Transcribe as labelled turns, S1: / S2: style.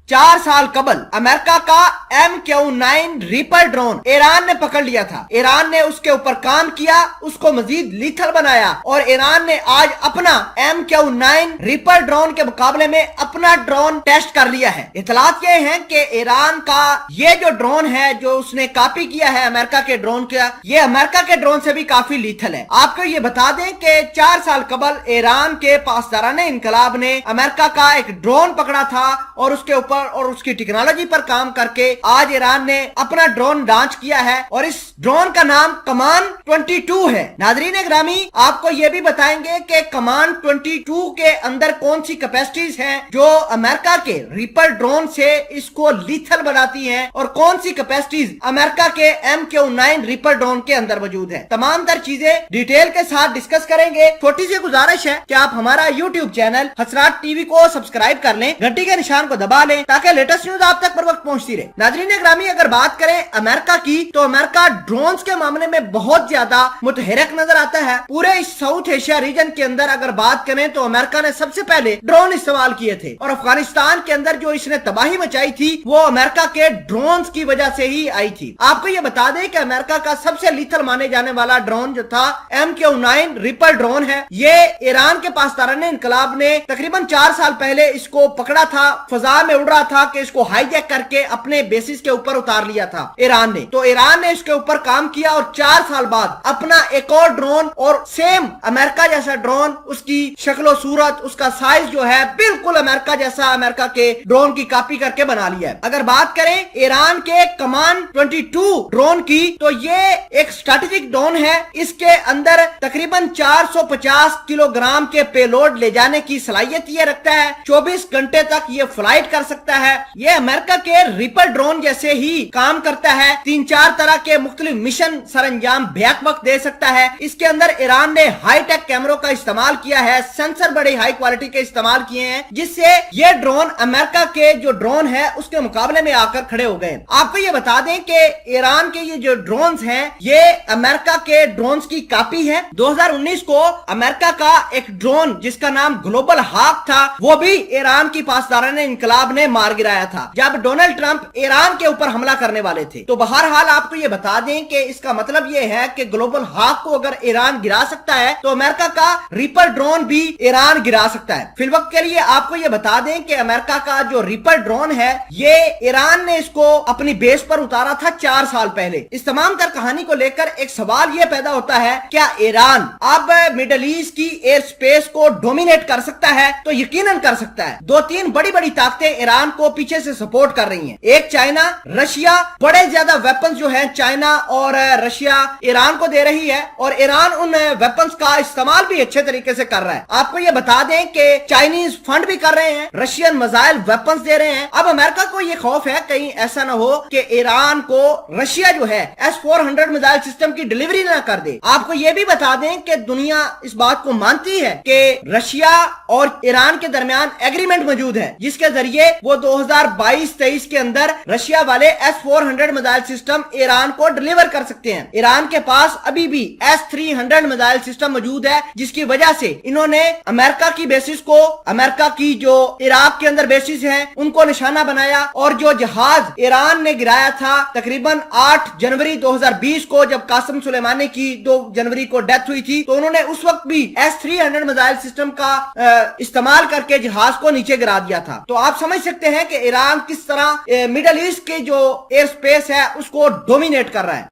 S1: 4 साल कबल अमेरिका का MQ-9 रीपर ड्रोन ईरान ने पकड़ लिया था। ईरान ने उसके ऊपर काम किया, उसको मजीद लीथल बनाया और ईरान ने आज अपना MQ-9 रीपर ड्रोन के मुकाबले में अपना ड्रोन टेस्ट कर लिया है। इतलात ये हैं कि ईरान का ये जो ड्रोन है जो उसने कॉपी किया है अमेरिका के ड्रोन का, ये अमेरिका के ड्रोन से भी काफी लीथल है। आपको ये बता दें कि 4 साल कबल ईरान के पासदाराने इनकलाब ने अमेरिका का एक ड्रोन पकड़ा था और उसके ऊपर और उसकी टेक्नोलॉजी पर काम करके आज ईरान ने अपना ड्रोन लॉन्च किया है और इस ड्रोन का नाम कमान 22 है। नाजरीन ग्रामी, आपको ये भी बताएंगे कि कमान 22 के अंदर कौन सी कैपेसिटीज हैं जो अमेरिका के रीपर ड्रोन से इसको लीथल बनाती हैं और कौन सी कैपेसिटीज अमेरिका के MQ-9 रीपर ड्रोन के अंदर मौजूद है। तमाम तर चीजें डिटेल के साथ डिस्कस करेंगे। छोटी सी गुजारिश है कि आप हमारा YouTube चैनल हसरात टीवी को सब्सक्राइब कर लें, घंटी के निशान को दबा लें ताकि लेटेस्ट न्यूज आप तक पर वक्त पहुंचती रहे। नाजरीन ग्रामी, अगर बात करें अमेरिका की तो अमेरिका ड्रोन्स के मामले में बहुत ज्यादा मुतहरक नजर आता है। पूरे इस साउथ एशिया रीजन के अंदर अगर बात करें तो अमेरिका ने सबसे पहले ड्रोन इस्तेमाल किए थे और अफगानिस्तान के अंदर जो इसने तबाही मचाई थी वो अमेरिका के ड्रोन्स की वजह से ही आई थी। आपको ये बता दें कि अमेरिका का सबसे लीथल माने जाने वाला ड्रोन जो था MQ-9 रीपर ड्रोन है। ये ईरान के पासदाराने इनकलाब ने तकरीबन 4 साल पहले इसको पकड़ा था, फजा में उड़ रहा था कि इसको हाईजैक करके अपने बेसिस के ऊपर उतार लिया था ईरान ने। तो ईरान ने इसके ऊपर काम किया और 4 साल बाद अपना एक और ड्रोन और सेम अमेरिका जैसा ड्रोन, उसकी शक्लो सूरत, उसका साइज जो है बिल्कुल अमेरिका जैसा, अमेरिका के ड्रोन की कॉपी करके बना लिया है। अगर बात करें ईरान के कमान 22 ड्रोन की तो ये एक स्ट्रेटेजिक ड्रोन है। इसके अंदर तकरीबन 450 किलोग्राम के पेलोड ले जाने की सलाहियत ये रखता है। 24 घंटे तक ये फ्लाइट कर सकता है। ये अमेरिका के रीपर ड्रोन जैसे ही काम करता है। 3-4 तरह के मुख्तलिफ मिशन सरंजाम बैक वक्त दे सकता है। इसके अंदर ईरान ने हाईटेक कैमरों का इस्तेमाल किया है, सेंसर बड़े हाई क्वालिटी के इस्तेमाल किए हैं जिससे ये ड्रोन अमेरिका के जो ड्रोन है उसके मुकाबले में आकर खड़े हो गए। आपको ये बता दें कि ईरान के ये जो ड्रोन्स हैं ये अमेरिका के ड्रोन्स की कॉपी है। 2019 को अमेरिका का एक ड्रोन जिसका नाम ग्लोबल हाक था वो भी ईरान की पासदाराने इनकलाब ने मार गिराया था जब डोनाल्ड ट्रंप ईरान के ऊपर हमला करने वाले थे। तो बहरहाल आपको ये बता दें कि इसका मतलब ये है कि ग्लोबल हाक को अगर ईरान गिरा सकता है तो अमेरिका का रीपर ड्रोन भी ईरान गिरा सकता है। फिलवक्त के लिए आपको ये बता दें कि अमेरिका का जो रीपर ड्रोन है ये ईरान ने इसको अपनी बेस पर उतारा था 4 साल पहले। इस तमाम तर कहानी को लेकर एक सवाल ये पैदा होता है, क्या ईरान अब मिडल ईस्ट की एयर स्पेस को डोमिनेट कर सकता है? तो यकीनन कर सकता है। 2-3 बड़ी बड़ी ताकतें ईरान को पीछे से सपोर्ट कर रही हैं। एक चाइना, रशिया, बड़े ज्यादा वेपन्स जो हैं चाइना और रशिया ईरान को दे रही है और ईरान उन वेपन्स का इस्तेमाल भी अच्छे तरीके से कर रहा है। आपको ये बता दें कि चाइनीज फंड भी कर रहे हैं, रशियन मिसाइल वेपन्स दे रहे हैं। अब अमेरिका को ये खौफ है कहीं ऐसा ना हो कि ईरान को रशिया जो है S-400 मिसाइल सिस्टम की डिलीवरी ना कर दे। आपको ये भी बता दें कि दुनिया इस बात को मानती है कि रशिया और ईरान के दरमियान एग्रीमेंट मौजूद है जिसके जरिए वो 2022-23 के अंदर रशिया वाले S-400 मिसाइल सिस्टम ईरान को डिलीवर कर सकते हैं। ईरान के पास अभी भी S-300 मिसाइल सिस्टम मौजूद है जिसकी वजह से इन्होंने अमेरिका की बेसिस को, अमेरिका की जो इराक के अंदर बेसिस है उनको निशाना बनाया और जो जहाज ईरान ने गिराया था तकरीबन 8 जनवरी 2020 को जब कासिम सुलेमानी की 2 जनवरी को डेथ हुई थी तो उन्होंने उस वक्त भी S-300 मिसाइल सिस्टम का इस्तेमाल करके जहाज को नीचे गिरा दिया था। तो आप समझ सकते हैं कि ईरान किस तरह मिडल ईस्ट के जो एयर स्पेस है उसको डोमिनेट कर रहा है।